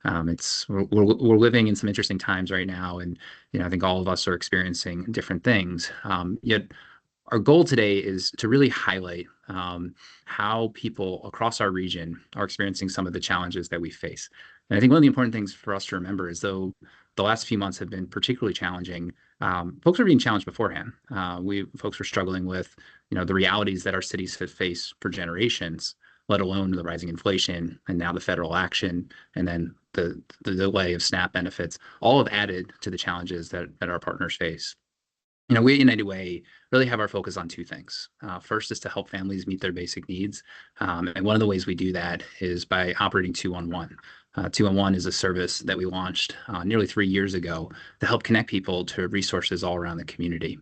We're living in some interesting times right now, and I think all of us are experiencing different things. Yet our goal today is to really highlight how people across our region are experiencing some of the challenges that we face. And I think one of the important things for us to remember is, though the last few months have been particularly challenging, folks are being challenged beforehand. Folks were struggling with, the realities that our cities have faced for generations, let alone the rising inflation and now the federal action, and then the delay of SNAP benefits, all have added to the challenges that our partners face. We at United Way really have our focus on two things. First is to help families meet their basic needs. And one of the ways we do that is by operating 211. 211 is a service that we launched nearly 3 years ago to help connect people to resources all around the community.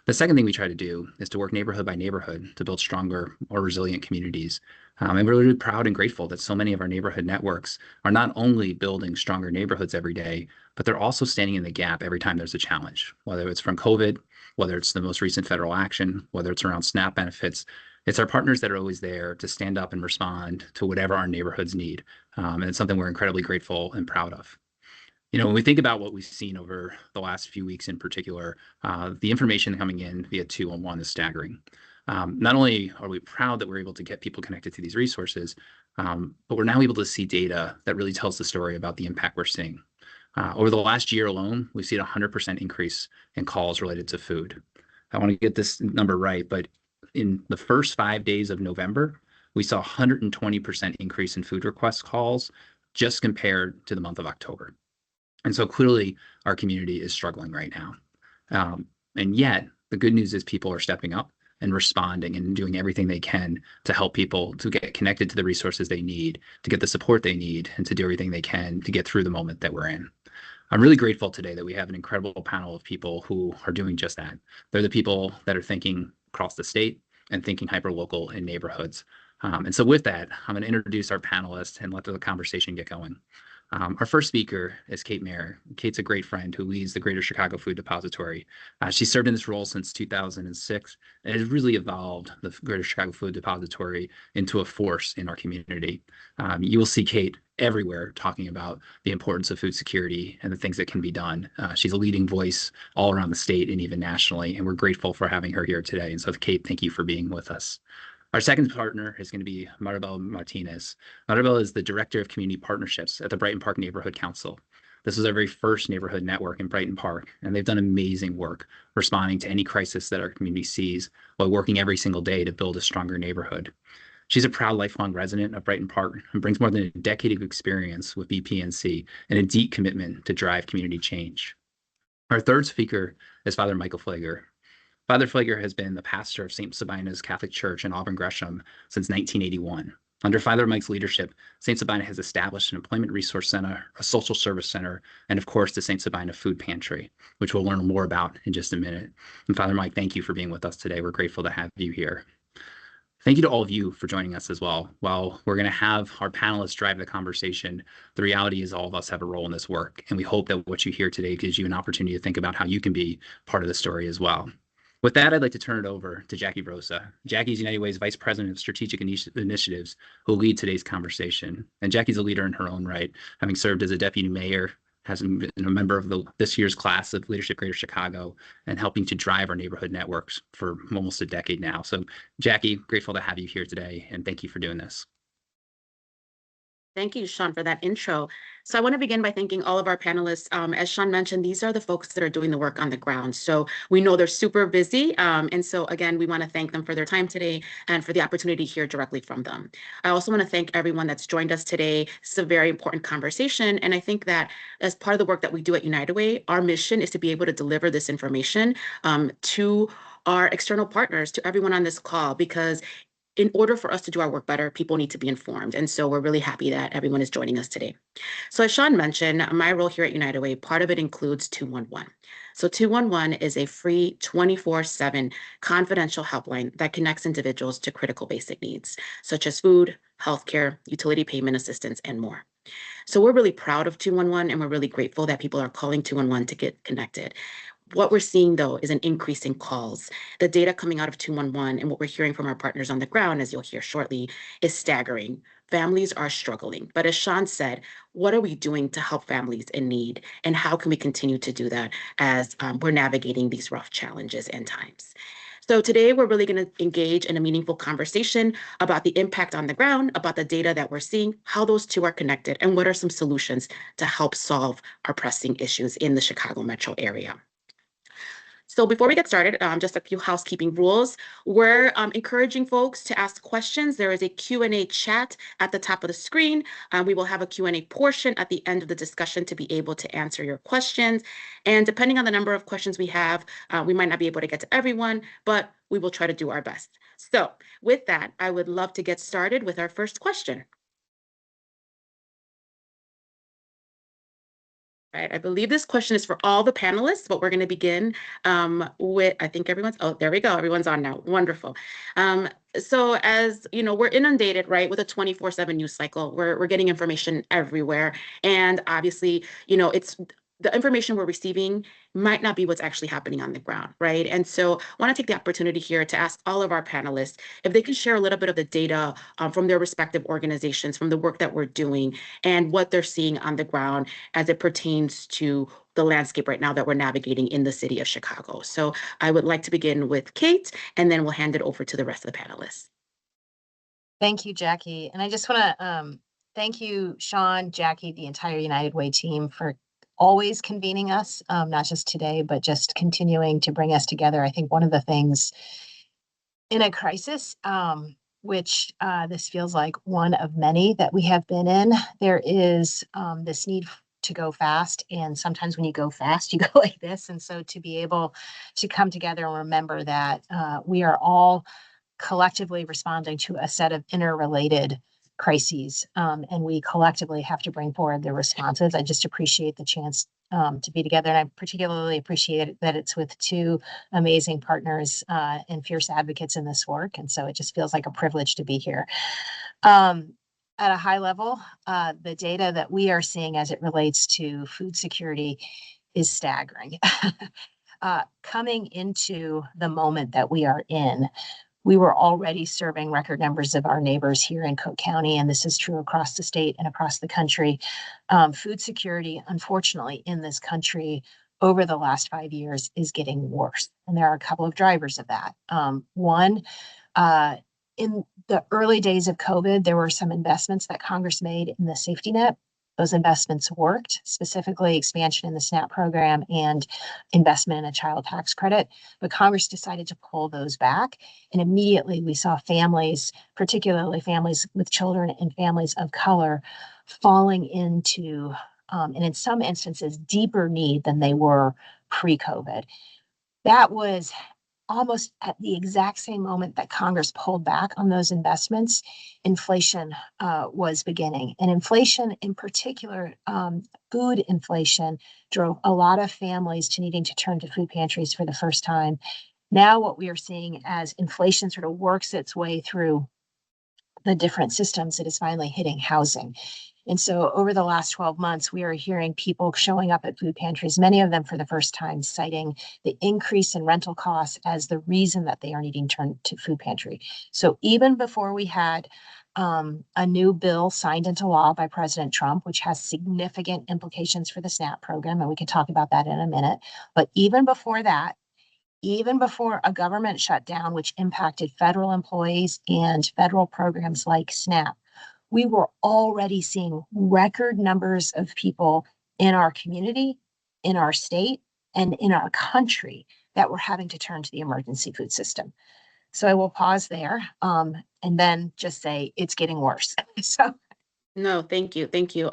The second thing we try to do is to work neighborhood by neighborhood to build stronger, more resilient communities. And we're really proud and grateful that so many of our neighborhood networks are not only building stronger neighborhoods every day, but they're also standing in the gap every time there's a challenge, whether it's from COVID, whether it's the most recent federal action, whether it's around SNAP benefits. It's our partners that are always there to stand up and respond to whatever our neighborhoods need. And it's something we're incredibly grateful and proud of. When we think about what we've seen over the last few weeks in particular, the information coming in via 211 is staggering. Not only are we proud that we're able to get people connected to these resources, but we're now able to see data that really tells the story about the impact we're seeing. Over the last year alone, we've seen a 100% increase in calls related to food. I want to get this number right, but in the first 5 days of November, we saw a 120% increase in food request calls just compared to the month of October. And so clearly our community is struggling right now. And yet the good news is people are stepping up and responding and doing everything they can to help people to get connected to the resources they need, to get the support they need, and to do everything they can to get through the moment that we're in. I'm really grateful today that we have an incredible panel of people who are doing just that. They're the people that are thinking across the state and thinking hyper-local in neighborhoods. And so with that, I'm going to introduce our panelists and let the conversation get going. Our first speaker is Kate Maehr. Kate's a great friend who leads the Greater Chicago Food Depository. She served in this role since 2006 and has really evolved the Greater Chicago Food Depository into a force in our community. You will see Kate everywhere talking about the importance of food security and the things that can be done. She's a leading voice all around the state and even nationally, and we're grateful for having her here today. And so, Kate, thank you for being with us. Our second partner is going to be Maribel Martinez. Maribel is the Director of Community Partnerships at the Brighton Park Neighborhood Council. This was our very first neighborhood network in Brighton Park, and they've done amazing work responding to any crisis that our community sees while working every single day to build a stronger neighborhood. She's a proud lifelong resident of Brighton Park and brings more than a decade of experience with BPNC and a deep commitment to drive community change. Our third speaker is Father Michael Pfleger. Father Pfleger has been the pastor of St. Sabina's Catholic Church in Auburn Gresham since 1981. Under Father Mike's leadership, St. Sabina has established an employment resource center, a social service center, and of course, the St. Sabina Food Pantry, which we'll learn more about in just a minute. And Father Mike, thank you for being with us today. We're grateful to have you here. Thank you to all of you for joining us as well. While we're going to have our panelists drive the conversation, the reality is all of us have a role in this work, and we hope that what you hear today gives you an opportunity to think about how you can be part of the story as well. With that, I'd like to turn it over to Jackie Rosa. Jackie is United Way's Vice President of Strategic Initiatives, who will lead today's conversation. And Jackie's a leader in her own right, having served as a deputy mayor, has been a member of this year's class of Leadership Greater Chicago, and helping to drive our neighborhood networks for almost a decade now. So Jackie, grateful to have you here today, and thank you for doing this. Thank you, Sean, for that intro. So I want to begin by thanking all of our panelists. As Sean mentioned, these are the folks that are doing the work on the ground. So we know they're super busy. And so again, we want to thank them for their time today and for the opportunity to hear directly from them. I also want to thank everyone that's joined us today. It's a very important conversation. And I think that as part of the work that we do at United Way, our mission is to be able to deliver this information to our external partners, to everyone on this call, because in order for us to do our work better, people need to be informed. And so we're really happy that everyone is joining us today. So as Sean mentioned, my role here at United Way, part of it includes 211. So 211 is a free 24/7 confidential helpline that connects individuals to critical basic needs, such as food, healthcare, utility payment assistance, and more. So we're really proud of 211, and we're really grateful that people are calling 211 to get connected. What we're seeing, though, is an increase in calls. The data coming out of 211 and what we're hearing from our partners on the ground, as you'll hear shortly, is staggering. Families are struggling. But as Sean said, what are we doing to help families in need? And how can we continue to do that as we're navigating these rough challenges and times? So today we're really going to engage in a meaningful conversation about the impact on the ground, about the data that we're seeing, how those two are connected, and what are some solutions to help solve our pressing issues in the Chicago metro area. So before we get started, just a few housekeeping rules. We're encouraging folks to ask questions. There is a Q&A chat at the top of the screen. We will have a Q&A portion at the end of the discussion to be able to answer your questions. And depending on the number of questions we have, we might not be able to get to everyone, but we will try to do our best. So with that, I would love to get started with our first question. Right. I believe this question is for all the panelists, but we're going to begin with, I think oh, there we go. Everyone's on now. Wonderful. So as you know, we're inundated, right, with a 24/7 news cycle. We're getting information everywhere. And obviously, you know, it's the information we're receiving might not be what's actually happening on the ground, right? And so I want to take the opportunity here to ask all of our panelists if they can share a little bit of the data from their respective organizations, from the work that we're doing, and what they're seeing on the ground as it pertains to the landscape right now that we're navigating in the city of Chicago. So I would like to begin with Kate, and then we'll hand it over to the rest of the panelists. Thank you, Jackie. And I just want to thank you, Sean, Jackie, the entire United Way team for always convening us, not just today, but just continuing to bring us together. I think one of the things in a crisis, which this feels like one of many that we have been in, there is this need to go fast. And sometimes when you go fast, you go like this. And so to be able to come together and remember that we are all collectively responding to a set of interrelated crises, and we collectively have to bring forward the responses. I just appreciate the chance to be together, and I particularly appreciate that it's with two amazing partners and fierce advocates in this work, and so it just feels like a privilege to be here. At a high level, the data that we are seeing as it relates to food security is staggering. Coming into the moment that we are in, we were already serving record numbers of our neighbors here in Cook County, and this is true across the state and across the country. Food security, unfortunately, in this country over the last 5 years is getting worse. And there are a couple of drivers of that. One, in the early days of COVID, there were some investments that Congress made in the safety net. Those investments worked, specifically expansion in the SNAP program and investment in a child tax credit. But Congress decided to pull those back. And immediately we saw families, particularly families with children and families of color, falling into, and in some instances, deeper need than they were pre-COVID. That was almost at the exact same moment that Congress pulled back on those investments, inflation was beginning. And inflation, in particular, food inflation, drove a lot of families to needing to turn to food pantries for the first time. Now what we are seeing as inflation sort of works its way through the different systems, it is finally hitting housing. And so over the last 12 months, we are hearing people showing up at food pantries, many of them for the first time, citing the increase in rental costs as the reason that they are needing to turn to food pantry. So even before we had a new bill signed into law by President Trump, which has significant implications for the SNAP program, and we can talk about that in a minute. But even before that, even before a government shutdown, which impacted federal employees and federal programs like SNAP, we were already seeing record numbers of people in our community, in our state, and in our country that were having to turn to the emergency food system. So I will pause there and then just say it's getting worse. So No, thank you. Thank you.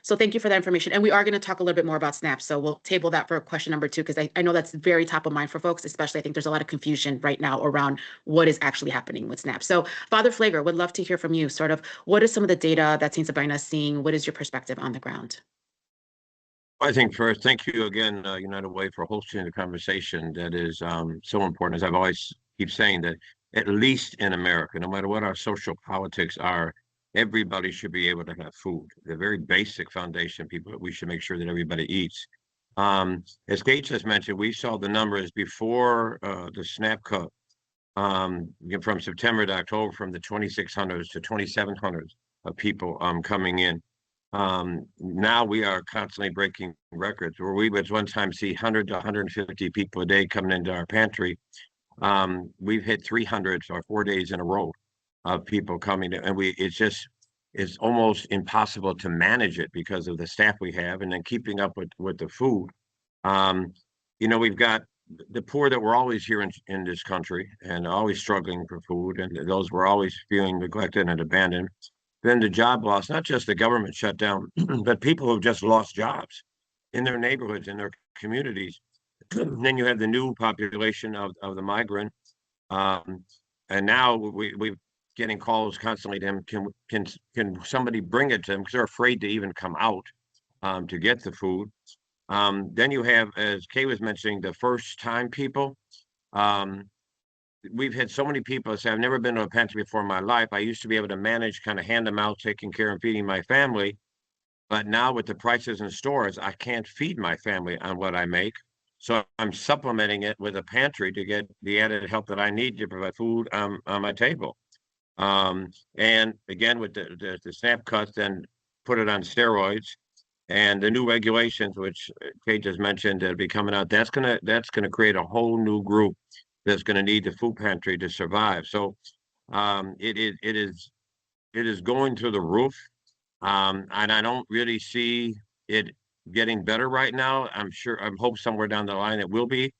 So thank you for that information. And we are going to talk a little bit more about SNAP. So we'll table that for question number 2, because I know that's very top of mind for folks, especially I think there's a lot of confusion right now around what is actually happening with SNAP. So Father Pfleger, would love to hear from you. Sort of what is some of the data that St. Sabina is seeing? What is your perspective on the ground? I think first, thank you again, United Way, for hosting the conversation that is so important. As I've always keep saying, that at least in America, no matter what our social politics are, everybody should be able to have food. The very basic foundation, people, we should make sure that everybody eats. As Kate just mentioned, we saw the numbers before the SNAP cut from September to October, from the 2,600s to 2,700s of people coming in. Now we are constantly breaking records, where we would one time see 100 to 150 people a day coming into our pantry. We've hit 300 or 4 days in a row of people coming, and it's almost impossible to manage it because of the staff we have, and then keeping up with the food. We've got the poor that were always here in this country and always struggling for food, and those were always feeling neglected and abandoned. Then the job loss, not just the government shutdown, but people who've just lost jobs in their neighborhoods, in their communities. Then you have the new population of the migrant, and now we're getting calls constantly to them. Can somebody bring it to them, because they're afraid to even come out to get the food. Then you have, as Kay was mentioning, the first time people. We've had so many people say, I've never been to a pantry before in my life. I used to be able to manage, kind of hand them out, taking care and feeding my family. But now with the prices in stores, I can't feed my family on what I make. So I'm supplementing it with a pantry to get the added help that I need to provide food on my table. And again, with the SNAP cuts, then put it on steroids. And the new regulations, which Kate just mentioned, that'll be coming out, that's gonna create a whole new group that's going to need the food pantry to survive. So it is going through the roof, and I don't really see it getting better right now. I hope somewhere down the line it will be.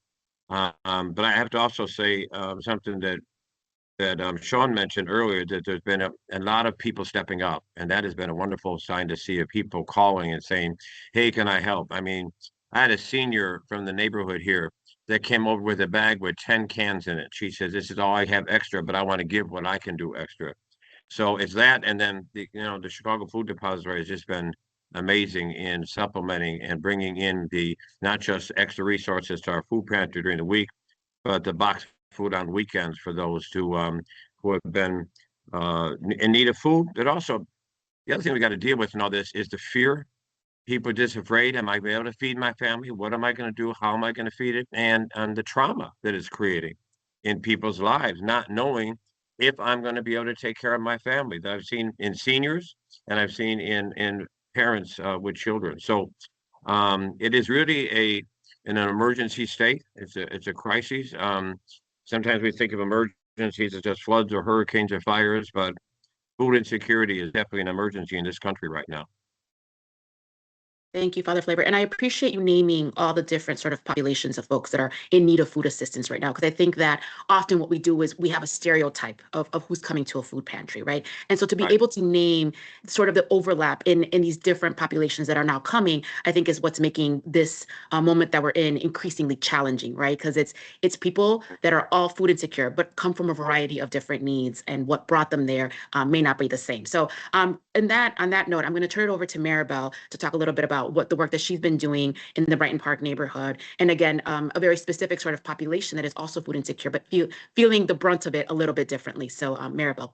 But I have to also say something that Sean mentioned earlier, that there's been a lot of people stepping up, and that has been a wonderful sign to see, of people calling and saying, hey, can I help? I mean, I had a senior from the neighborhood here that came over with a bag with 10 cans in it. She says, this is all I have extra, but I want to give what I can do extra. So it's that. And then the Chicago Food Depository has just been amazing in supplementing and bringing in not just extra resources to our food pantry during the week, but the box food on weekends for those who have been in need of food. But also, the other thing we got to deal with in all this is the fear. People are just afraid, am I going to be able to feed my family? What am I going to do? How am I going to feed it? And the trauma that it's creating in people's lives, not knowing if I'm going to be able to take care of my family, that I've seen in seniors, and I've seen in parents with children. So it is really in an emergency state. It's a crisis. Sometimes we think of emergencies as just floods or hurricanes or fires, but food insecurity is definitely an emergency in this country right now. Thank you, Father Pfleger. And I appreciate you naming all the different sort of populations of folks that are in need of food assistance right now, because I think that often what we do is we have a stereotype of who's coming to a food pantry, right? And so to be able to name sort of the overlap in these different populations that are now coming, I think is what's making this moment that we're in increasingly challenging, right? Because it's people that are all food insecure, but come from a variety of different needs, and what brought them there may not be the same. So on that note, I'm going to turn it over to Maribel to talk a little bit about what the work that she's been doing in the Brighton Park neighborhood. And again, a very specific sort of population that is also food insecure, but feeling the brunt of it a little bit differently. So Maribel.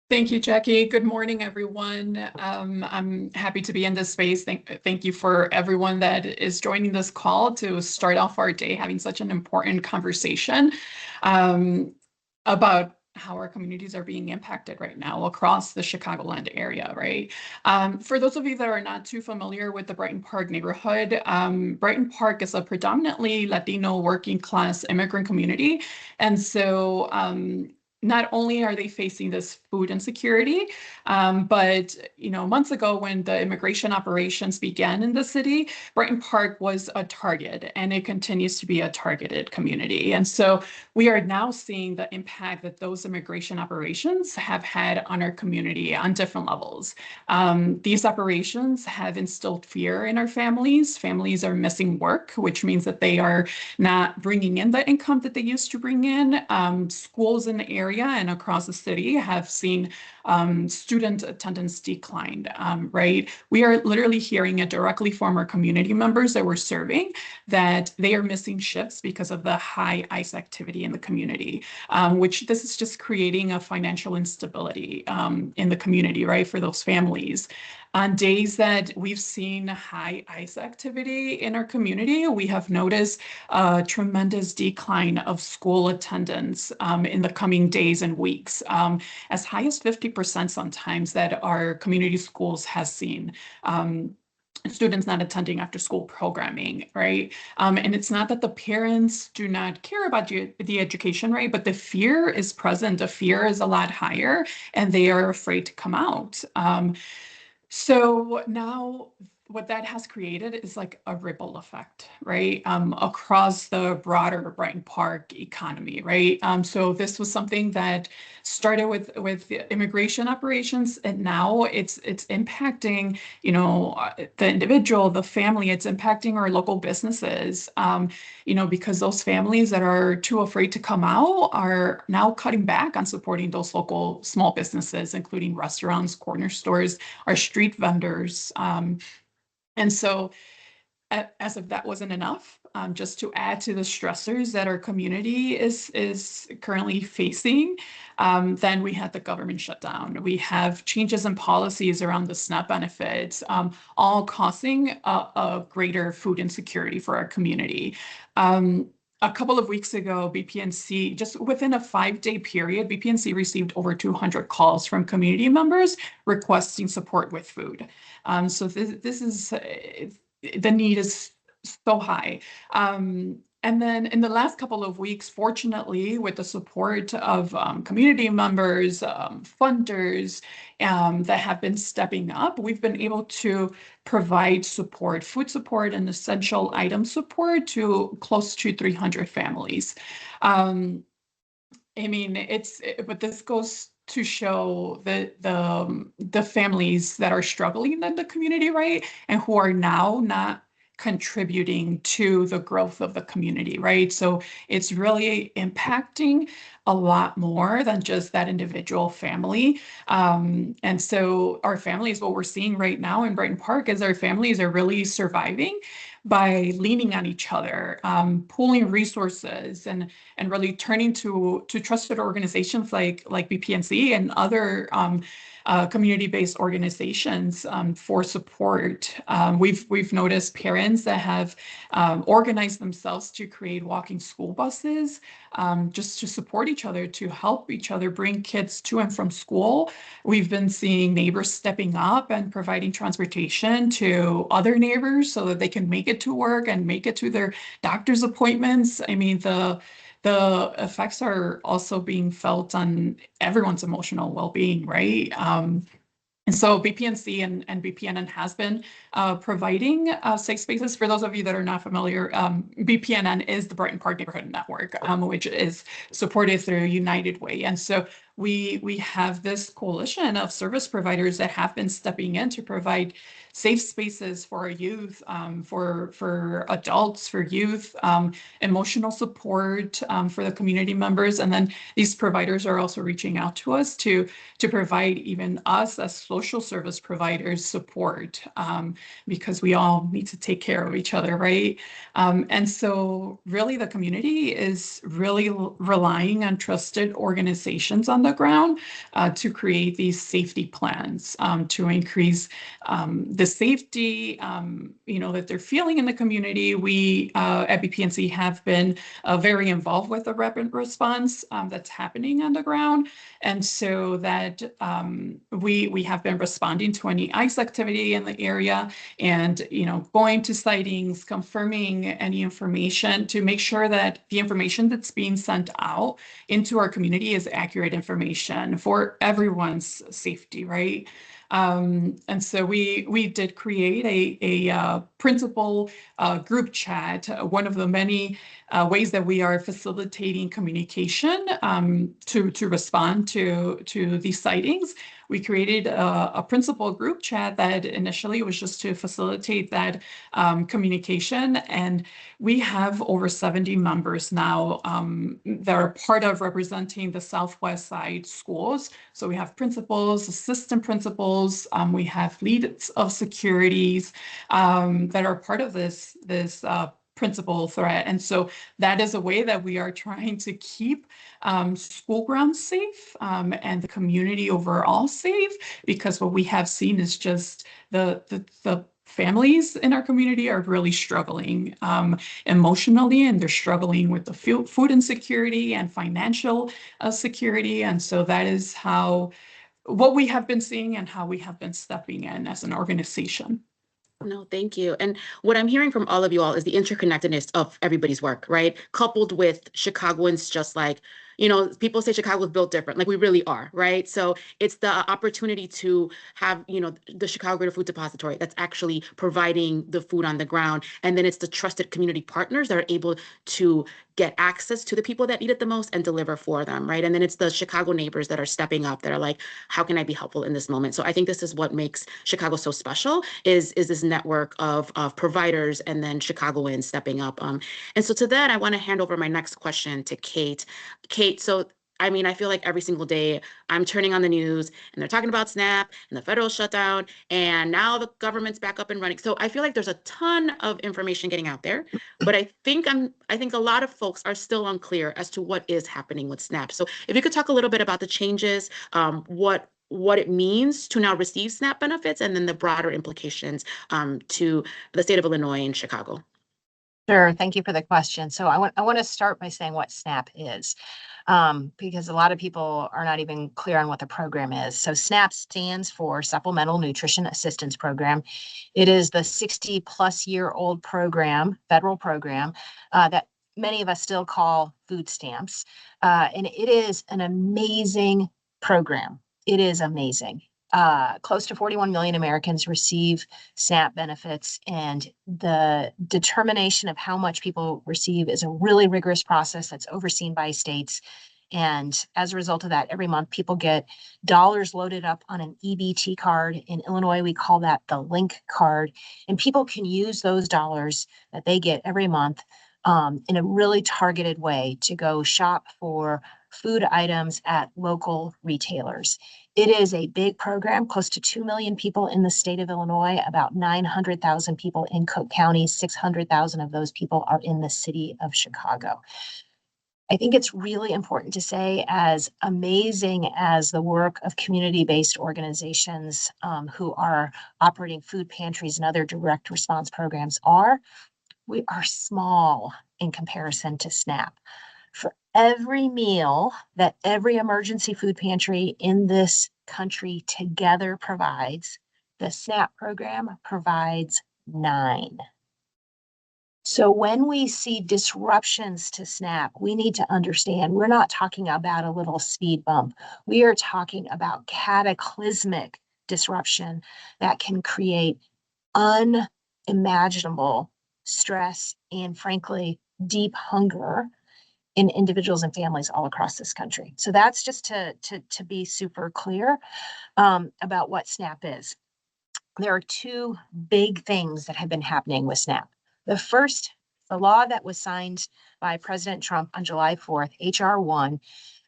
Thank you, Jackie. Good morning, everyone. I'm happy to be in this space. Thank you for everyone that is joining this call to start off our day having such an important conversation about how our communities are being impacted right now across the Chicagoland area, right? For those of you that are not too familiar with the Brighton Park neighborhood, Brighton Park is a predominantly Latino working class immigrant community. And so not only are they facing this food insecurity, but months ago when the immigration operations began in the city, Brighton Park was a target, and it continues to be a targeted community. And so we are now seeing the impact that those immigration operations have had on our community on different levels. These operations have instilled fear in our families. Families are missing work, which means that they are not bringing in the income that they used to bring in. Schools in the area area and across the city have seen student attendance decline, right? We are literally hearing it directly from our community members that we're serving that they are missing shifts because of the high ICE activity in the community, which this is just creating a financial instability in the community, right, for those families. On days that we've seen high ICE activity in our community, we have noticed a tremendous decline of school attendance in the coming days and weeks, as high as 50% sometimes that our community schools has seen. Students not attending after school programming, right? And it's not that the parents do not care about the education, right? But the fear is present. The fear is a lot higher and they are afraid to come out. So now what that has created is like a ripple effect, right? Across the broader Brighton Park economy, right? So this was something that started with the immigration operations, and now it's impacting, you know, the individual, the family. It's impacting our local businesses, you know, because those families that are too afraid to come out are now cutting back on supporting those local small businesses, including restaurants, corner stores, our street vendors. And so as if that wasn't enough, just to add to the stressors that our community is currently facing, then we had the government shutdown. We have changes in policies around the SNAP benefits, all causing a greater food insecurity for our community. A couple of weeks ago, BPNC, just within a 5-day period, BPNC received over 200 calls from community members requesting support with food. So this is, the need is so high. And then in the last couple of weeks, fortunately, with the support of community members, funders that have been stepping up, we've been able to provide support, food support and essential item support to close to 300 families. I mean, but this goes to show the families that are struggling in the community, right? And who are now not contributing to the growth of the community, right? So it's really impacting a lot more than just that individual family. And so our families, what we're seeing right now in Brighton Park is our families are really surviving by leaning on each other, pooling resources, and really turning to trusted organizations like BPNC and other community-based organizations for support. We've noticed parents that have organized themselves to create walking school buses just to support each other, to help each other bring kids to and from school. We've been seeing neighbors stepping up and providing transportation to other neighbors so that they can make it to work and make it to their doctor's appointments. I mean, the effects are also being felt on everyone's emotional well-being, right? And so BPNC and BPNN has been providing safe spaces. For those of you that are not familiar, BPNN is the Brighton Park Neighborhood Network, which is supported through United Way. And so we have this coalition of service providers that have been stepping in to provide safe spaces for our youth, for adults, for youth, emotional support for the community members. And then these providers are also reaching out to us to provide even us as social service providers support, because we all need to take care of each other, right? And so really the community is really relying on trusted organizations on the ground to create these safety plans, to increase the safety, you know, that they're feeling in the community. We at BPNC have been very involved with the rapid response that's happening on the ground. And so that we have been responding to any ICE activity in the area and, you know, going to sightings, confirming any information to make sure that the information that's being sent out into our community is accurate information for everyone's safety, right? And so we did create a principal group chat, one of the many ways that we are facilitating communication to respond to these sightings. We created a principal group chat that initially was just to facilitate that communication. And we have over 70 members now that are part of representing the Southwest Side schools. So we have principals, assistant principals, we have leads of securities that are part of this principal threat. And so that is a way that we are trying to keep school grounds safe and the community overall safe, because what we have seen is just the families in our community are really struggling emotionally, and they're struggling with the food insecurity and financial security. And so that is what we have been seeing and how we have been stepping in as an organization. No, thank you. And what I'm hearing from all of you all is the interconnectedness of everybody's work, right? Coupled with Chicagoans, just like, people say Chicago is built different, like we really are, right? So it's the opportunity to have, the Chicago Greater Food Depository that's actually providing the food on the ground. And then it's the trusted community partners that are able to get access to the people that need it the most and deliver for them, right? And then it's the Chicago neighbors that are stepping up, that are like, how can I be helpful in this moment? So I think this is what makes Chicago so special, is this network of providers and then Chicagoans stepping up. And so to that, I want to hand over my next question to Kate. Kate, so I feel like every single day I'm turning on the news and they're talking about SNAP and the federal shutdown, and now the government's back up and running. So I feel like there's a ton of information getting out there, but I think a lot of folks are still unclear as to what is happening with SNAP. So if you could talk a little bit about the changes, what it means to now receive SNAP benefits, and then the broader implications to the state of Illinois and Chicago. Sure. Thank you for the question. So I want to start by saying what SNAP is, because a lot of people are not even clear on what the program is. So SNAP stands for Supplemental Nutrition Assistance Program. It is the 60-plus-year-old program, federal program, that many of us still call food stamps. And it is an amazing program. It is amazing. Close to 41 million Americans receive SNAP benefits, and the determination of how much people receive is a really rigorous process that's overseen by states. And as a result of that, every month people get dollars loaded up on an EBT card. In Illinois, we call that the Link card. And people can use those dollars that they get every month in a really targeted way to go shop for food items at local retailers. It is a big program, close to 2 million people in the state of Illinois, about 900,000 people in Cook County, 600,000 of those people are in the city of Chicago. I think it's really important to say, as amazing as the work of community-based organizations who are operating food pantries and other direct response programs are, we are small in comparison to SNAP. For every meal that every emergency food pantry in this country together provides, the SNAP program provides 9. So when we see disruptions to SNAP, we need to understand we're not talking about a little speed bump. We are talking about cataclysmic disruption that can create unimaginable stress and, frankly, deep hunger in individuals and families all across this country. So that's just to be super clear about what SNAP is. There are 2 big things that have been happening with SNAP. The first, the law that was signed by President Trump on July 4th, H.R. 1,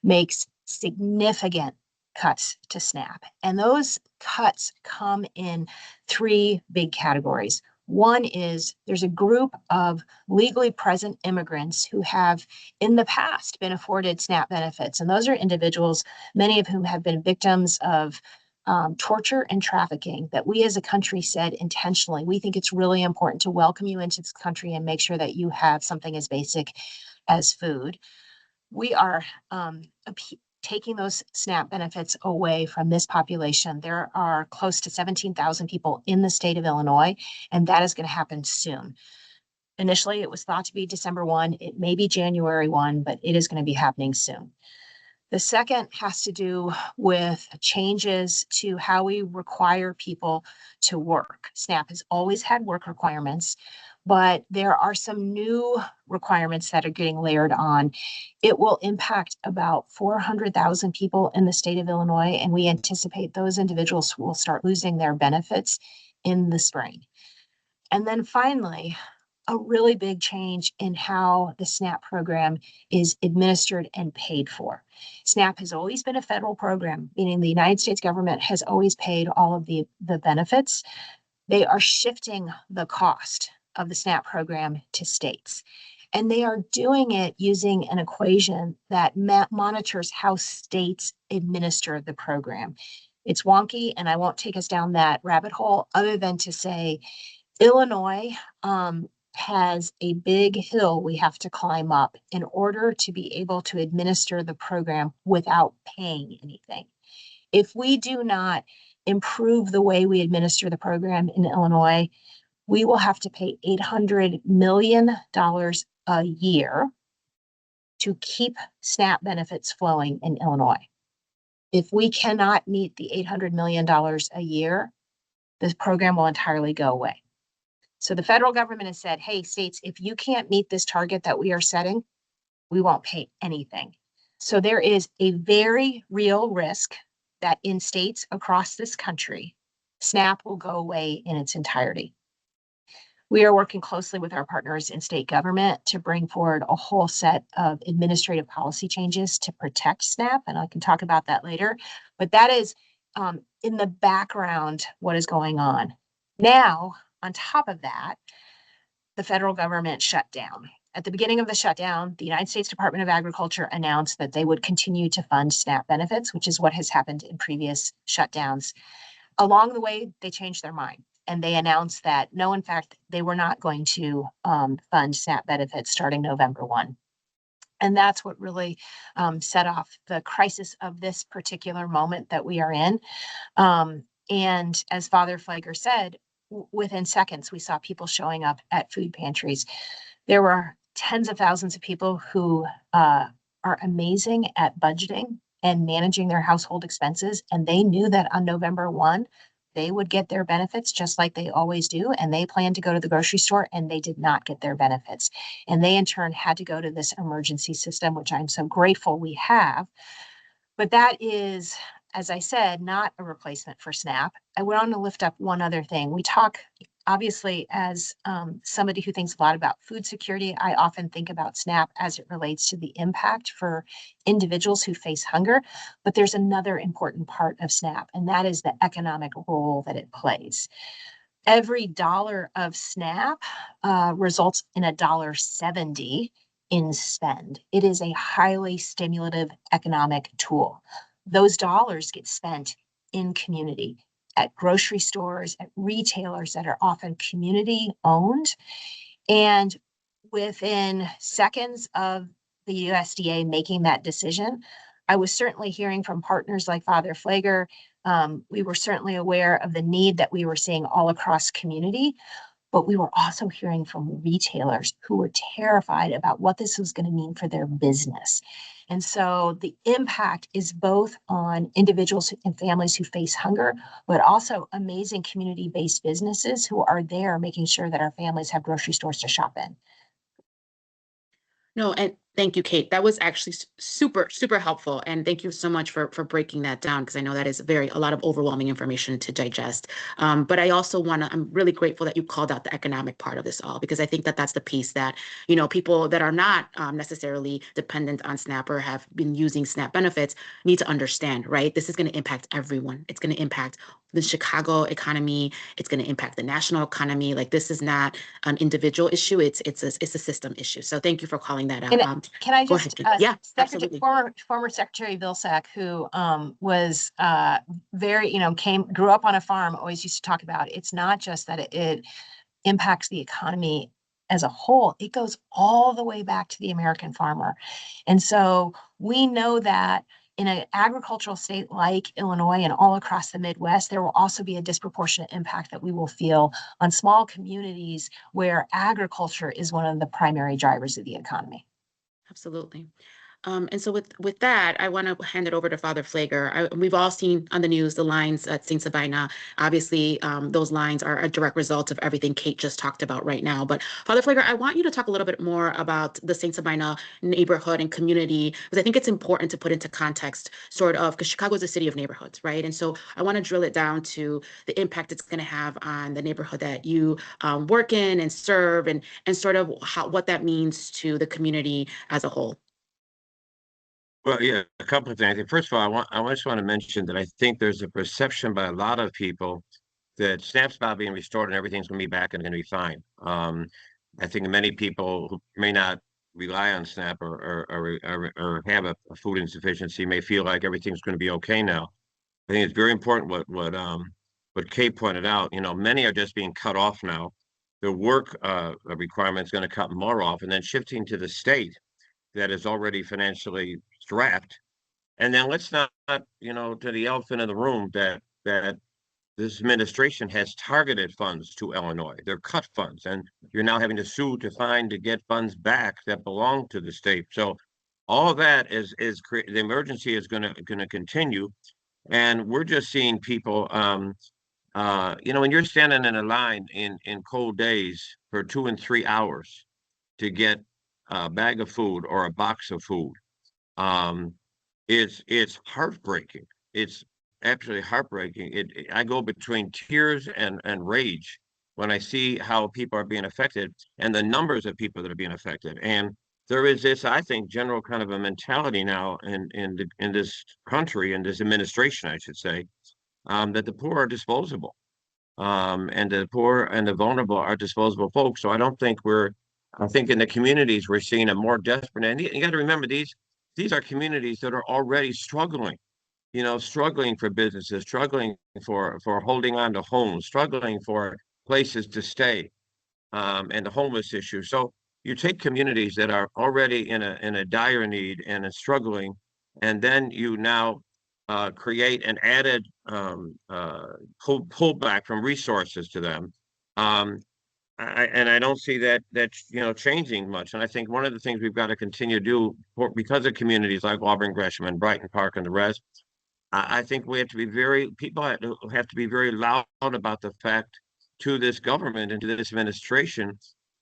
makes significant cuts to SNAP. And those cuts come in 3 big categories. One is there's a group of legally present immigrants who have in the past been afforded SNAP benefits. And those are individuals, many of whom have been victims of torture and trafficking, that we as a country said intentionally, we think it's really important to welcome you into this country and make sure that you have something as basic as food. We are taking those SNAP benefits away from this population. There are close to 17,000 people in the state of Illinois, and that is going to happen soon. Initially, it was thought to be December 1. It may be January 1, but it is going to be happening soon. The second has to do with changes to how we require people to work. SNAP has always had work requirements, but there are some new requirements that are getting layered on. It will impact about 400,000 people in the state of Illinois, and we anticipate those individuals will start losing their benefits in the spring. And then finally, a really big change in how the SNAP program is administered and paid for. SNAP has always been a federal program, meaning the United States government has always paid all of the benefits. They are shifting the cost of the SNAP program to states. And they are doing it using an equation that monitors how states administer the program. It's wonky, and I won't take us down that rabbit hole other than to say Illinois has a big hill we have to climb up in order to be able to administer the program without paying anything. If we do not improve the way we administer the program in Illinois, we will have to pay $800 million a year to keep SNAP benefits flowing in Illinois. If we cannot meet the $800 million a year, this program will entirely go away. So the federal government has said, hey, states, if you can't meet this target that we are setting, we won't pay anything. So there is a very real risk that in states across this country, SNAP will go away in its entirety. We are working closely with our partners in state government to bring forward a whole set of administrative policy changes to protect SNAP, and I can talk about that later. But that is in the background what is going on. Now, on top of that, the federal government shut down. At the beginning of the shutdown, the United States Department of Agriculture announced that they would continue to fund SNAP benefits, which is what has happened in previous shutdowns. Along the way, they changed their mind and they announced that no, in fact, they were not going to fund SNAP benefits starting November 1. And that's what really set off the crisis of this particular moment that we are in. And as Father Pfleger said, within seconds, we saw people showing up at food pantries. There were tens of thousands of people who are amazing at budgeting and managing their household expenses. And they knew that on November 1, they would get their benefits just like they always do. And they planned to go to the grocery store and they did not get their benefits. And they in turn had to go to this emergency system, which I'm so grateful we have. But that is, as I said, not a replacement for SNAP. I want to lift up one other thing. We talk, obviously, as somebody who thinks a lot about food security, I often think about SNAP as it relates to the impact for individuals who face hunger. But there's another important part of SNAP, and that is the economic role that it plays. Every dollar of SNAP results in $1.70 in spend. It is a highly stimulative economic tool. Those dollars get spent in community, at grocery stores, at retailers that are often community owned. And within seconds of the USDA making that decision, I was certainly hearing from partners like Father Pfleger. We were certainly aware of the need that we were seeing all across community, but we were also hearing from retailers who were terrified about what this was going to mean for their business. And so the impact is both on individuals and families who face hunger, but also amazing community-based businesses who are there making sure that our families have grocery stores to shop in. No, and thank you, Kate. That was actually super, super helpful. And thank you so much for breaking that down, because I know that is a lot of overwhelming information to digest. But I also I'm really grateful that you called out the economic part of this all, because I think that that's the piece that, people that are not necessarily dependent on SNAP or have been using SNAP benefits need to understand, right? This is going to impact everyone. It's going to impact the Chicago economy. It's going to impact the national economy. Like, this is not an individual issue. It's a system issue. So thank you for calling that out. Can I just, yeah, absolutely. Former Secretary Vilsack, who was very, grew up on a farm, always used to talk about, it's not just that it impacts the economy as a whole, it goes all the way back to the American farmer. And so we know that in an agricultural state like Illinois and all across the Midwest, there will also be a disproportionate impact that we will feel on small communities where agriculture is one of the primary drivers of the economy. Absolutely. And so with that, I want to hand it over to Father Pfleger. We've all seen on the news the lines at St. Sabina. Obviously, those lines are a direct result of everything Kate just talked about right now. But Father Pfleger, I want you to talk a little bit more about the St. Sabina neighborhood and community, because I think it's important to put into context, sort of, because Chicago is a city of neighborhoods, right? And so I want to drill it down to the impact it's going to have on the neighborhood that you work in and serve, and sort of what that means to the community as a whole. Well, yeah, a couple of things. First of all, I just want to mention that I think there's a perception by a lot of people that SNAP's about being restored and everything's going to be back and going to be fine. I think many people who may not rely on SNAP or have a food insufficiency may feel like everything's going to be okay now. I think it's very important what Kate pointed out. You know, many are just being cut off now. The work requirement is going to cut more off, and then shifting to the state that is already financially strapped. And then let's not, you know, to the elephant in the room that this administration has targeted funds to Illinois. They're cut funds, and you're now having to sue to get funds back that belong to the state. So all of that is the emergency is going to continue, and we're just seeing people. You know, when you're standing in a line in cold days for 2 and 3 hours to get a bag of food or a box of food, it's heartbreaking. It's absolutely heartbreaking. I go between tears and rage when I see how people are being affected and the numbers of people that are being affected. And there is this, I think, general kind of a mentality now in this country, in this administration, I should say, that the poor are disposable, and the poor and the vulnerable are disposable folks. So I think in the communities we're seeing a more desperate. And you got to remember these are communities that are already struggling, you know, struggling for businesses, struggling for holding on to homes, struggling for places to stay, and the homeless issue. So you take communities that are already in a dire need and are struggling, and then you now create an added pullback from resources to them. I don't see that you know changing much. And I think one of the things we've got to continue to do because of communities like Auburn, Gresham, and Brighton Park, and the rest. I think we have to be people have to be very loud about the fact to this government and to this administration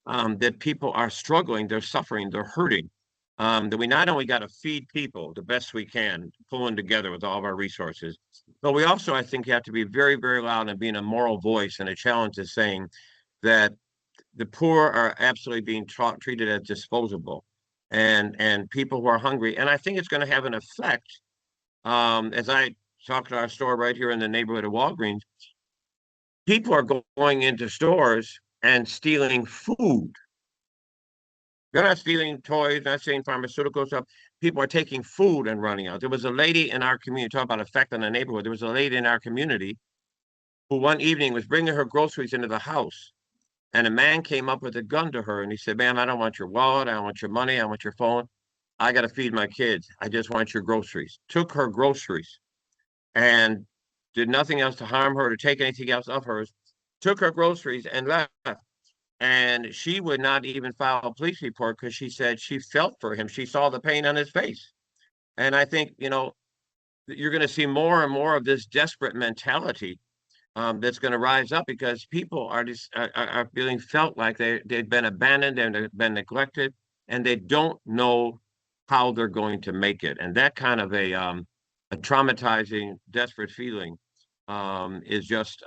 that people are struggling, they're suffering, they're hurting. That we not only got to feed people the best we can, pulling together with all of our resources, but we also, I think, have to be very, very loud and being a moral voice, and a challenge is saying that the poor are absolutely being treated as disposable, and people who are hungry. And I think it's going to have an effect. As I talk to our store right here in the neighborhood of Walgreens, people are going into stores and stealing food. They're not stealing toys, not stealing pharmaceutical stuff. People are taking food and running out. There was a lady in our community, talk about effect on the neighborhood. There was a lady in our community who one evening was bringing her groceries into the house. And a man came up with a gun to her and he said, "Ma'am, I don't want your wallet. I don't want your money. I don't want your phone. I got to feed my kids. I just want your groceries." Took her groceries and did nothing else to harm her, to take anything else of hers. Took her groceries and left. And she would not even file a police report because she said she felt for him. She saw the pain on his face. And I think, you know, you're going to see more and more of this desperate mentality that's going to rise up because people are just are feeling felt like they've been abandoned and they've been neglected, and they don't know how they're going to make it. And that kind of a traumatizing, desperate feeling is just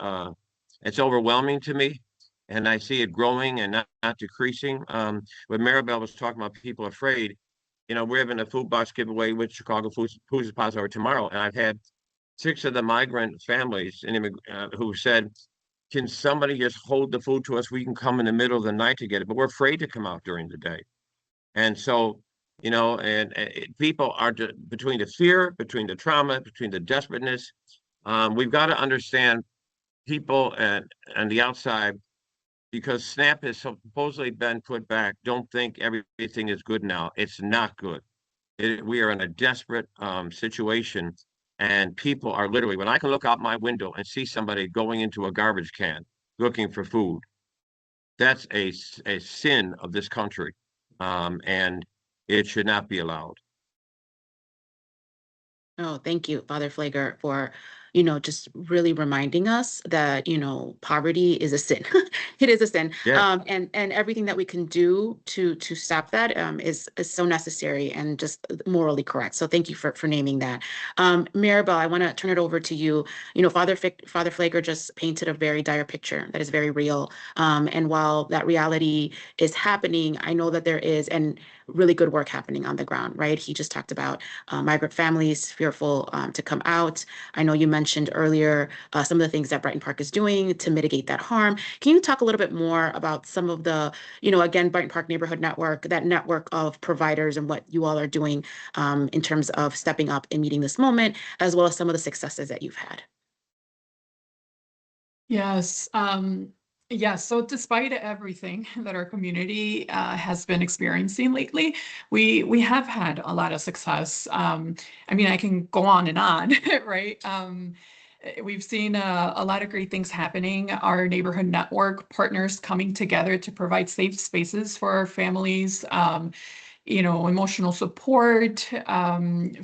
it's overwhelming to me. And I see it growing and not decreasing. When Maribel was talking about people afraid, you know, we're having a food box giveaway with Chicago Food Depository tomorrow, and I've had 6 of the migrant families who said, "Can somebody just hold the food to us? We can come in the middle of the night to get it," but we're afraid to come out during the day. And so, you know, and people are between the fear, between the trauma, between the desperateness. We've got to understand people and the outside, because SNAP has supposedly been put back. Don't think everything is good now. It's not good. We are in a desperate situation, and people are literally, when I can look out my window and see somebody going into a garbage can looking for food, that's a sin of this country, and it should not be allowed. Oh, thank you, Father Pfleger, for, just really reminding us that, poverty is a sin. It is a sin. Yeah. And everything that we can do to stop that is so necessary and just morally correct. So thank you for naming that. Maribel, I want to turn it over to you. Father Pfleger just painted a very dire picture that is very real. And while that reality is happening, I know that there is and really good work happening on the ground, right? He just talked about migrant families fearful to come out. I know you mentioned earlier some of the things that Brighton Park is doing to mitigate that harm. Can you talk a little bit more about some of the, again, Brighton Park Neighborhood Network, that network of providers and what you all are doing in terms of stepping up and meeting this moment, as well as some of the successes that you've had? Yes. Yeah, so despite everything that our community has been experiencing lately, we have had a lot of success. I mean, I can go on and on, right? We've seen a lot of great things happening. Our neighborhood network partners coming together to provide safe spaces for our families. Emotional support,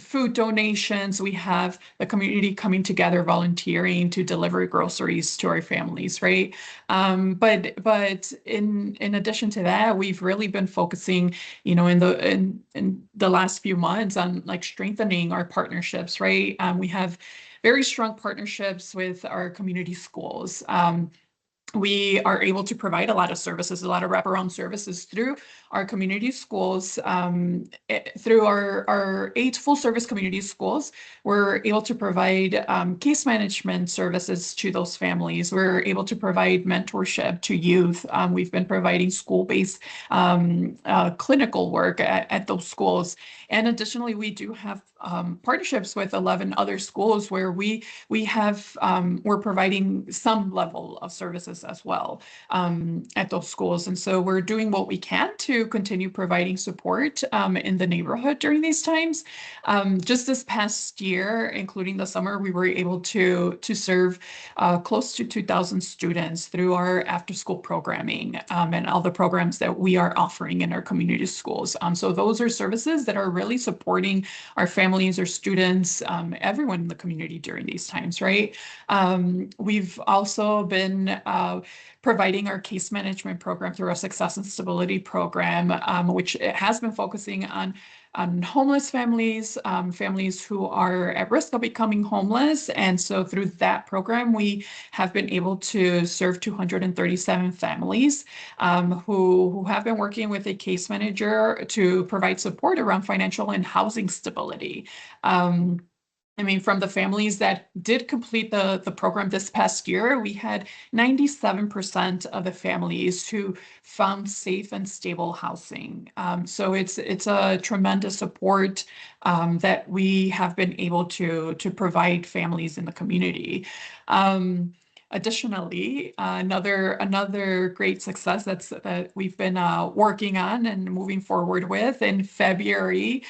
food donations. We have the community coming together, volunteering to deliver groceries to our families, right? But in addition to that, we've really been focusing, in the last few months on like strengthening our partnerships, right? We have very strong partnerships with our community schools. We are able to provide a lot of services, a lot of wraparound services through our community schools, through our 8 full-service community schools. We're able to provide case management services to those families. We're able to provide mentorship to youth. We've been providing school-based clinical work at those schools. And additionally, we do have partnerships with 11 other schools where we're providing some level of services as well at those schools. And so we're doing what we can to continue providing support in the neighborhood during these times. Just this past year, including the summer, we were able to serve close to 2,000 students through our after-school programming and all the programs that we are offering in our community schools. So those are services that are really supporting our families, our students, everyone in the community during these times, right? We've also been providing our case management program through our Success and Stability program, which has been focusing on homeless families, families who are at risk of becoming homeless. And so through that program, we have been able to serve 237 families who have been working with a case manager to provide support around financial and housing stability. I mean, from the families that did complete the program this past year, we had 97% of the families who found safe and stable housing. So it's a tremendous support that we have been able to provide families in the community. Additionally, another great success that we've been working on and moving forward with in February,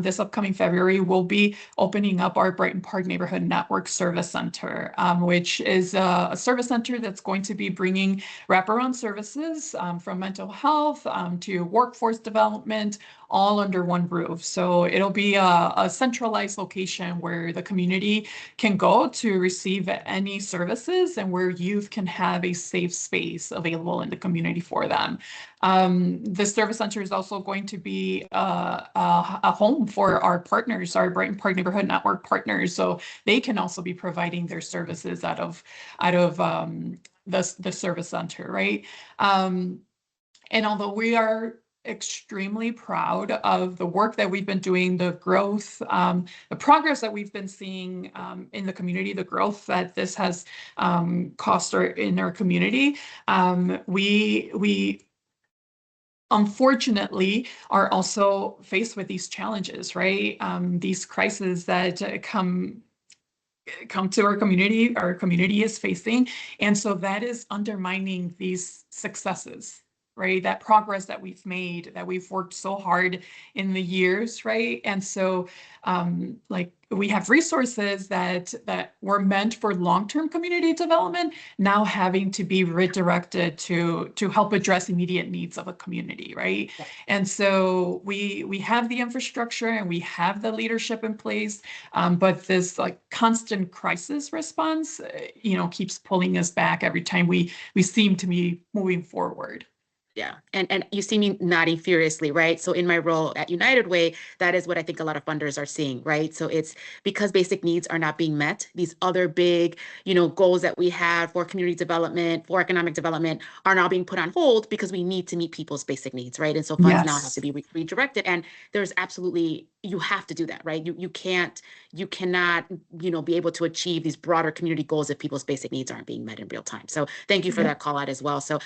this upcoming February, we'll be opening up our Brighton Park Neighborhood Network Service Center, which is a service center that's going to be bringing wraparound services from mental health to workforce development, all under one roof. So it'll be a centralized location where the community can go to receive any services and where youth can have a safe space available in the community for them. This service center is also going to be a home for our partners, our Brighton Park Neighborhood Network partners, so they can also be providing their services out of the service center, right? And although we are extremely proud of the work that we've been doing, the growth, the progress that we've been seeing in the community, the growth that this has caused in our community, we unfortunately are also faced with these challenges, right? These crises that come to our community is facing. And so that is undermining these successes, right? That progress that we've made, that we've worked so hard in the years, right? And so like we have resources that were meant for long-term community development now having to be redirected to help address immediate needs of a community, right? Yeah. And so we have the infrastructure and we have the leadership in place, but this like constant crisis response, keeps pulling us back every time we seem to be moving forward. Yeah. And you see me nodding furiously, right? So in my role at United Way, that is what I think a lot of funders are seeing, right? So it's because basic needs are not being met. These other big, goals that we have for community development, for economic development are now being put on hold because we need to meet people's basic needs, right? And so funds now have to be redirected. And there's absolutely, you have to do that, right? You cannot, be able to achieve these broader community goals if people's basic needs aren't being met in real time. So thank you for that call out as well. So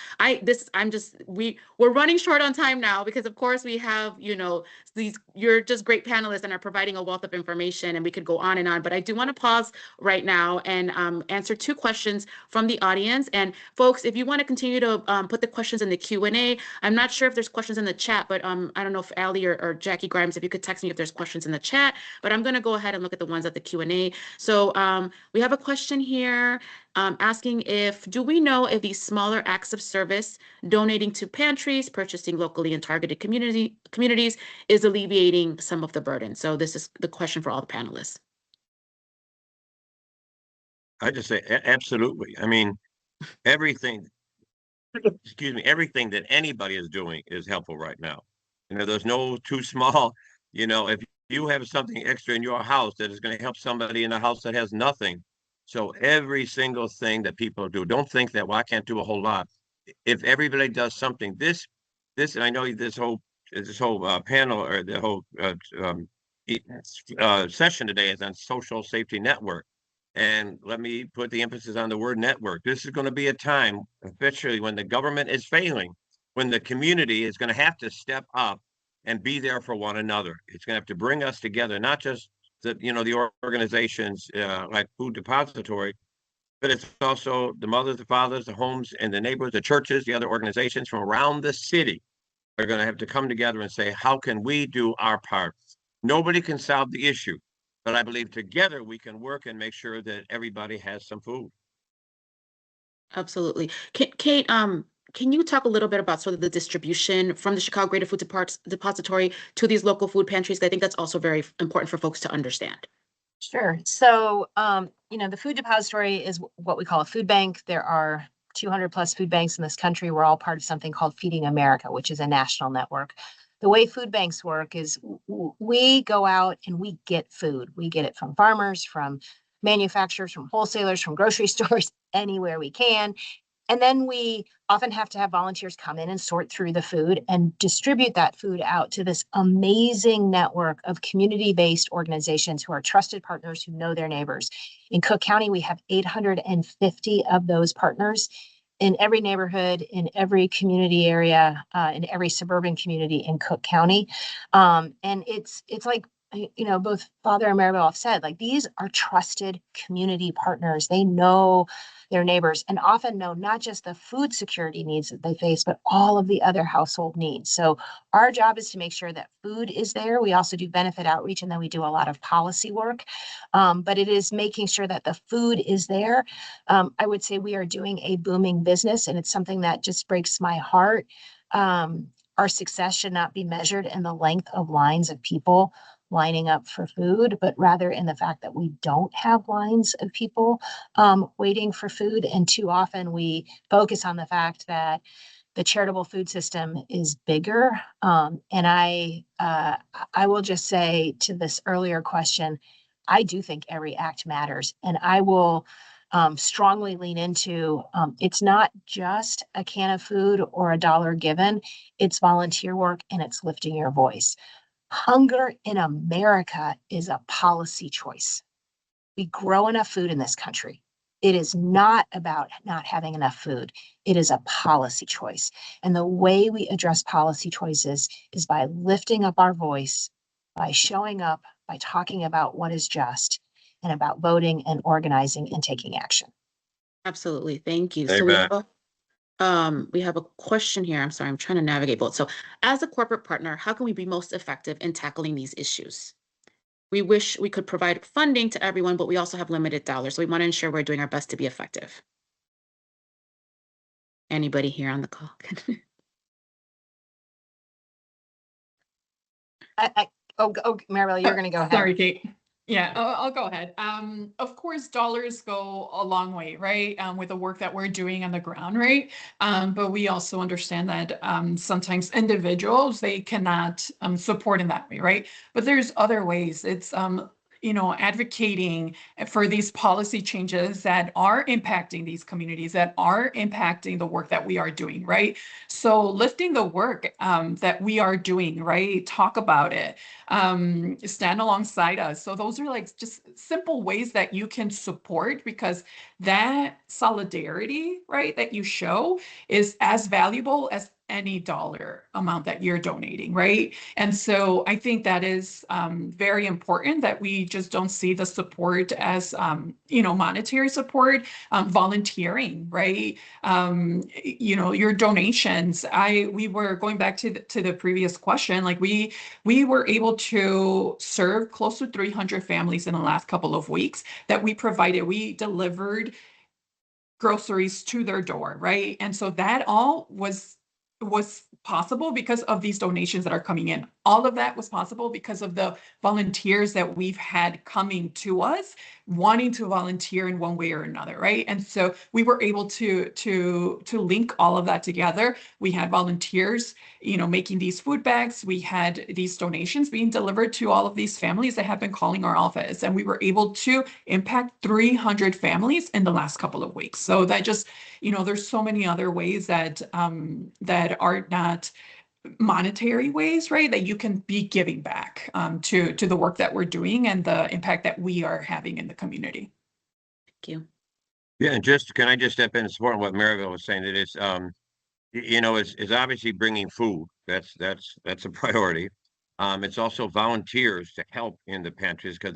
we're running short on time now because of course we have, you're just great panelists and are providing a wealth of information and we could go on and on, but I do want to pause right now and answer 2 questions from the audience. And folks, if you want to continue to put the questions in the Q&A, I'm not sure if there's questions in the chat, but I don't know if Ali or Jackie Grimes, if you could text me if there's questions in the chat, but I'm going to go ahead and look at the ones at the Q&A. So we have a question here asking do we know if these smaller acts of service, donating to pantries, purchasing locally in targeted communities is alleviating some of the burden? So this is the question for all the panelists. I just say absolutely. I mean, everything that anybody is doing is helpful right now. There's no too small, if you have something extra in your house that is going to help somebody in a house that has nothing. So every single thing that people do, don't think that, well, I can't do a whole lot. If everybody does something, and I know this whole panel or the whole session today is on social safety network. And let me put the emphasis on the word network. This is going to be a time, especially when the government is failing, when the community is going to have to step up and be there for one another. It's going to have to bring us together, not just the organizations like Food Depository, but it's also the mothers, the fathers, the homes, and the neighbors, the churches, the other organizations from around the city are going to have to come together and say, how can we do our part? Nobody can solve the issue, but I believe together we can work and make sure that everybody has some food. Absolutely. Kate, can you talk a little bit about sort of the distribution from the Chicago Greater Food Depository to these local food pantries? I think that's also very important for folks to understand. Sure. So, the Food Depository is what we call a food bank. There are 200 plus food banks in this country. We're all part of something called Feeding America, which is a national network. The way food banks work is we go out and we get food. We get it from farmers, from manufacturers, from wholesalers, from grocery stores, anywhere we can. And then we often have to have volunteers come in and sort through the food and distribute that food out to this amazing network of community-based organizations who are trusted partners who know their neighbors. In Cook County, we have 850 of those partners in every neighborhood, in every community area, in every suburban community in Cook County. And it's like, both Father and Maribel have said, like, these are trusted community partners. They know their neighbors and often know not just the food security needs that they face, but all of the other household needs. So our job is to make sure that food is there. We also do benefit outreach, and then we do a lot of policy work. But it is making sure that the food is there. I would say we are doing a booming business, and it's something that just breaks my heart. Our success should not be measured in the length of lines of people lining up for food, but rather in the fact that we don't have lines of people waiting for food. And too often we focus on the fact that the charitable food system is bigger. And I will just say to this earlier question, I do think every act matters. And I will strongly lean into it's not just a can of food or a dollar given, it's volunteer work and it's lifting your voice. Hunger in America is a policy choice. We grow enough food in this country. It is not about not having enough food. It is a policy choice. And the way we address policy choices is by lifting up our voice, by showing up, by talking about what is just, and about voting and organizing and taking action. Absolutely. Thank you. Amen. So we have We have a question here. I'm sorry, I'm trying to navigate both. So as a corporate partner, how can we be most effective in tackling these issues? We wish we could provide funding to everyone, but we also have limited dollars. So we want to ensure we're doing our best to be effective. Anybody here on the call? Maribel, you're going to go ahead. Sorry, Kate. Yeah, I'll go ahead. Of course, dollars go a long way, right? With the work that we're doing on the ground, right? But we also understand that sometimes individuals, they cannot support in that way, right? But there's other ways. It's advocating for these policy changes that are impacting these communities, that are impacting the work that we are doing, right? So lifting the work that we are doing, right? Talk about it, stand alongside us. So those are like just simple ways that you can support, because that solidarity, right, that you show is as valuable as any dollar amount that you're donating, right? And so I think that is very important, that we just don't see the support as, monetary support, volunteering, right? Your donations. We were going back to the previous question, like we were able to serve close to 300 families in the last couple of weeks that we provided. We delivered groceries to their door, right? And so that all was possible because of these donations that are coming in. All of that was possible because of the volunteers that we've had coming to us, wanting to volunteer in one way or another, right? And so we were able to link all of that together. We had volunteers, making these food bags. We had these donations being delivered to all of these families that have been calling our office, and we were able to impact 300 families in the last couple of weeks. So that just, there's so many other ways that that are not monetary ways, right? That you can be giving back to the work that we're doing and the impact that we are having in the community. Thank you. Yeah, and can I just step in and support what Maribel was saying? That it's it's obviously bringing food. That's a priority. It's also volunteers to help in the pantries, because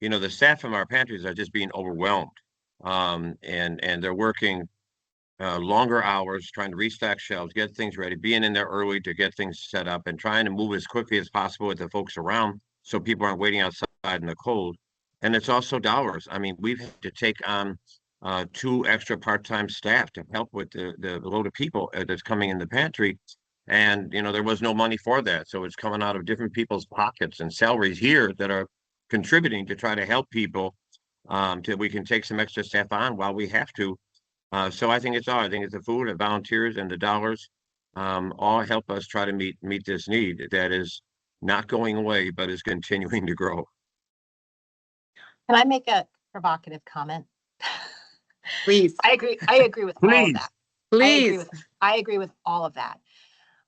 the staff from our pantries are just being overwhelmed. And they're working longer hours trying to restock shelves, get things ready, being in there early to get things set up, and trying to move as quickly as possible with the folks around so people aren't waiting outside in the cold. And it's also dollars. I mean, we've had to take on 2 extra part-time staff to help with the load of people that's coming in the pantry. And, there was no money for that. So it's coming out of different people's pockets and salaries here that are contributing to try to help people, till we can take some extra staff on while we have to. So I think it's the food, the volunteers, and the dollars all help us try to meet this need that is not going away, but is continuing to grow. Can I make a provocative comment? Please. I agree with all of that. Please. I agree with all of that.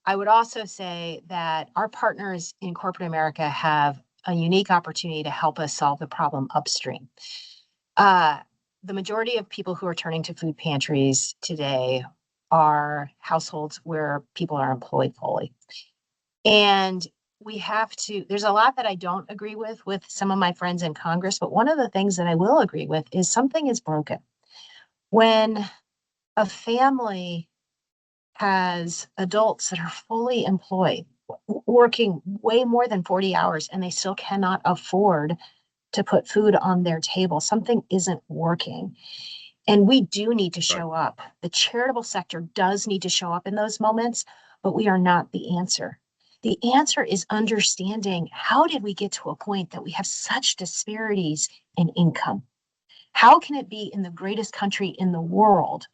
I would also say that our partners in corporate America have a unique opportunity to help us solve the problem upstream. The majority of people who are turning to food pantries today are households where people are employed fully. And there's a lot that I don't agree with some of my friends in Congress, but one of the things that I will agree with is something is broken. When a family has adults that are fully employed, working way more than 40 hours, and they still cannot afford to put food on their table, something isn't working. And we do need to show up. The charitable sector does need to show up in those moments, but we are not the answer. The answer is understanding, how did we get to a point that we have such disparities in income? How can it be in the greatest country in the world,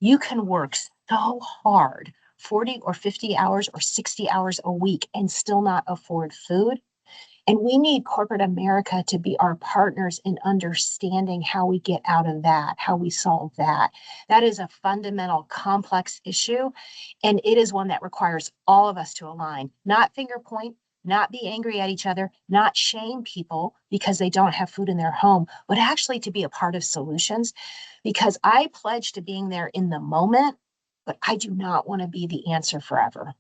you can work so hard, 40 or 50 hours or 60 hours a week, and still not afford food? And we need corporate America to be our partners in understanding how we get out of that, how we solve that. That is a fundamental, complex issue. And it is one that requires all of us to align, not finger point, not be angry at each other, not shame people because they don't have food in their home, but actually to be a part of solutions. Because I pledge to being there in the moment, but I do not want to be the answer forever.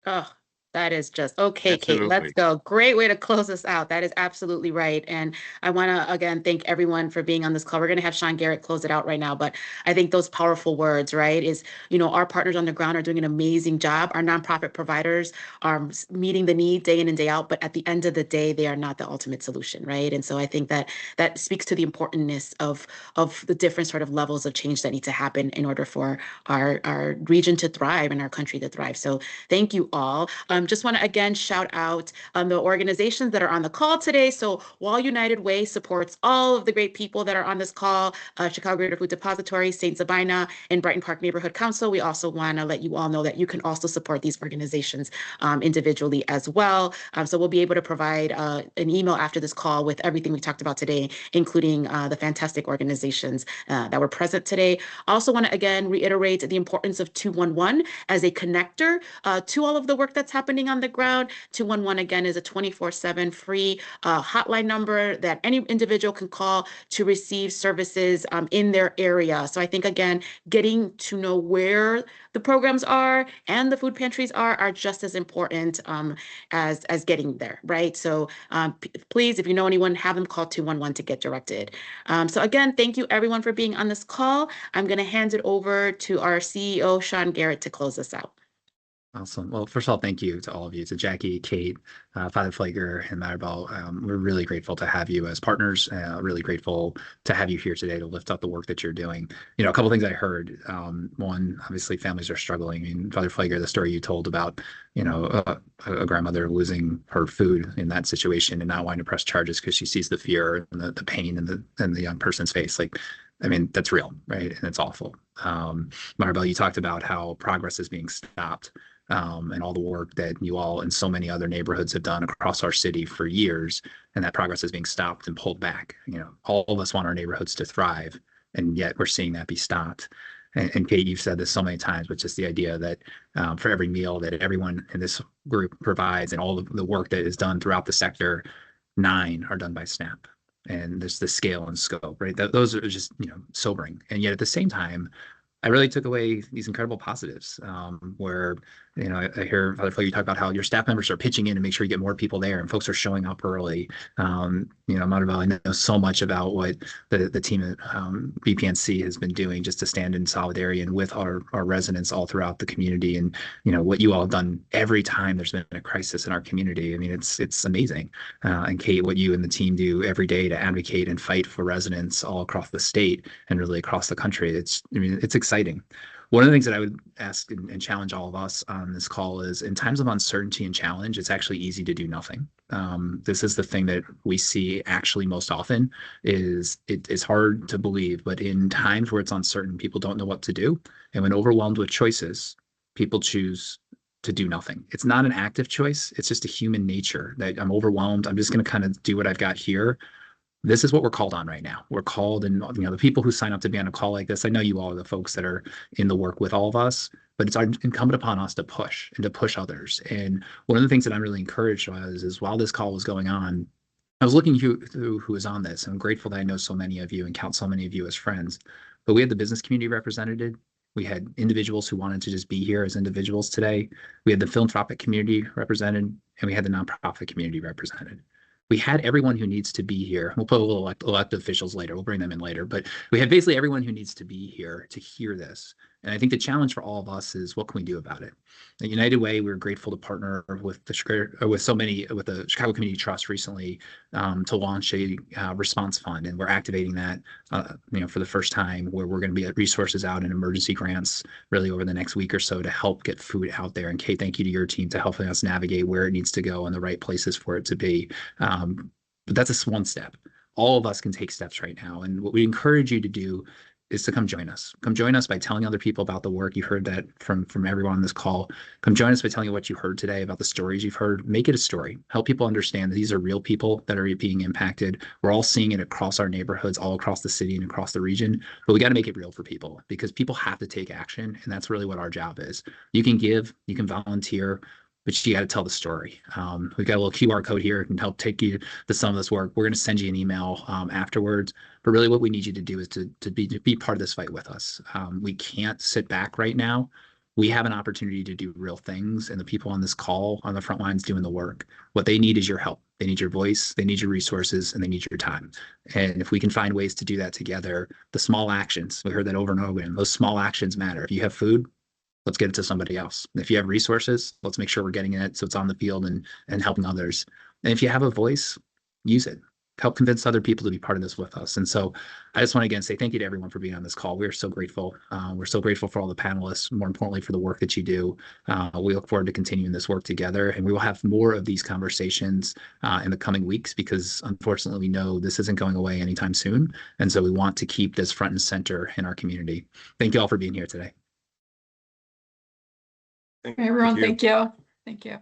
Oh, That is just okay, Kate. Let's Absolutely. go. Great way to close us out. That is absolutely right. And I want to again thank everyone for being on this call. We're going to have Sean Garrett close it out right now, but I think those powerful words, right, is our partners on the ground are doing an amazing job. Our nonprofit providers are meeting the need day in and day out, but at the end of the day, they are not the ultimate solution, right? And so I think that that speaks to the importance of the different sort of levels of change that need to happen in order for our region to thrive and our country to thrive. So thank you all. Just want to again shout out the organizations that are on the call today. So Wall United Way supports all of the great people that are on this call, Chicago Greater Food Depository, St. Sabina, and Brighton Park Neighborhood Council. We also want to let you all know that you can also support these organizations individually as well. So we'll be able to provide an email after this call with everything we talked about today, including the fantastic organizations that were present today. I also want to again reiterate the importance of 211 as a connector to all of the work that's happening on the ground. 211 again is a 24/7 free hotline number that any individual can call to receive services in their area. So I think again, getting to know where the programs are and the food pantries are just as important as getting there, right? So please, if you know anyone, have them call 211 to get directed. So again, thank you everyone for being on this call. I'm going to hand it over to our CEO, Sean Garrett, to close us out. Awesome. Well, first of all, thank you to all of you, to Jackie, Kate, Father Pfleger, and Maribel. We're really grateful to have you as partners. Really grateful to have you here today to lift up the work that you're doing. A couple things I heard. One, obviously, families are struggling. I mean, Father Pfleger, the story you told about, a grandmother losing her food in that situation and not wanting to press charges because she sees the fear and the pain in the young person's face. Like, I mean, that's real, right? And it's awful. Maribel, you talked about how progress is being stopped. And all the work that you all and so many other neighborhoods have done across our city for years, and that progress is being stopped and pulled back. All of us want our neighborhoods to thrive, and yet we're seeing that be stopped. And Kate, you've said this so many times, but just the idea that for every meal that everyone in this group provides and all of the work that is done throughout the sector, 9 are done by SNAP. And there's the scale and scope, right? Those are just, sobering. And yet at the same time, I really took away these incredible positives where, I hear Father Pfleger, you talk about how your staff members are pitching in to make sure you get more people there and folks are showing up early. Maribel, I know so much about what the team at BPNC has been doing just to stand in solidarity and with our residents all throughout the community. And, what you all have done every time there's been a crisis in our community. I mean, it's amazing. And Kate, what you and the team do every day to advocate and fight for residents all across the state and really across the country. It's exciting. One of the things that I would ask and challenge all of us on this call is in times of uncertainty and challenge, it's actually easy to do nothing. This is the thing that we see actually most often is it's hard to believe, but in times where it's uncertain, people don't know what to do. And when overwhelmed with choices, people choose to do nothing. It's not an active choice. It's just a human nature that I'm overwhelmed. I'm just going to kind of do what I've got here. This is what we're called on right now. We're called, and the people who sign up to be on a call like this, I know you all are the folks that are in the work with all of us, but it's incumbent upon us to push and to push others. And one of the things that I'm really encouraged is while this call was going on, I was looking through who was on this. And I'm grateful that I know so many of you and count so many of you as friends. But we had the business community represented. We had individuals who wanted to just be here as individuals today. We had the philanthropic community represented, and we had the nonprofit community represented. We had everyone who needs to be here. We'll put a little elected officials later. We'll bring them in later. But we have basically everyone who needs to be here to hear this. And I think the challenge for all of us is what can we do about it? At United Way, we're grateful to partner with the Chicago Community Trust recently to launch a response fund, and we're activating that for the first time, where we're going to be at resources out and emergency grants really over the next week or so to help get food out there. And Kate, thank you to your team to helping us navigate where it needs to go and the right places for it to be. But that's just one step. All of us can take steps right now, and what we encourage you to do is to come join us. Come join us by telling other people about the work. You heard that from everyone on this call. Come join us by telling you what you heard today about the stories you've heard. Make it a story. Help people understand that these are real people that are being impacted. We're all seeing it across our neighborhoods, all across the city and across the region, but we got to make it real for people because people have to take action. And that's really what our job is. You can give, you can volunteer, but you got to tell the story. We've got a little QR code here that can help take you to some of this work. We're going to send you an email afterwards. But really what we need you to do is to be part of this fight with us. We can't sit back right now. we have an opportunity to do real things, and the people on this call on the front lines doing the work, what they need is your help. They need your voice, they need your resources, and they need your time. And if we can find ways to do that together, the small actions, we heard that over and over again, those small actions matter. If you have food, let's get it to somebody else. If you have resources, let's make sure we're getting it so it's on the field and helping others. And if you have a voice, use it. Help convince other people to be part of this with us. And so I just want to again say thank you to everyone for being on this call. We're so grateful. We're so grateful for all the panelists, more importantly, for the work that you do. We look forward to continuing this work together, and we will have more of these conversations in the coming weeks, because unfortunately we know this isn't going away anytime soon. And so we want to keep this front and center in our community. Thank you all for being here today. Everyone, thank you. Thank you.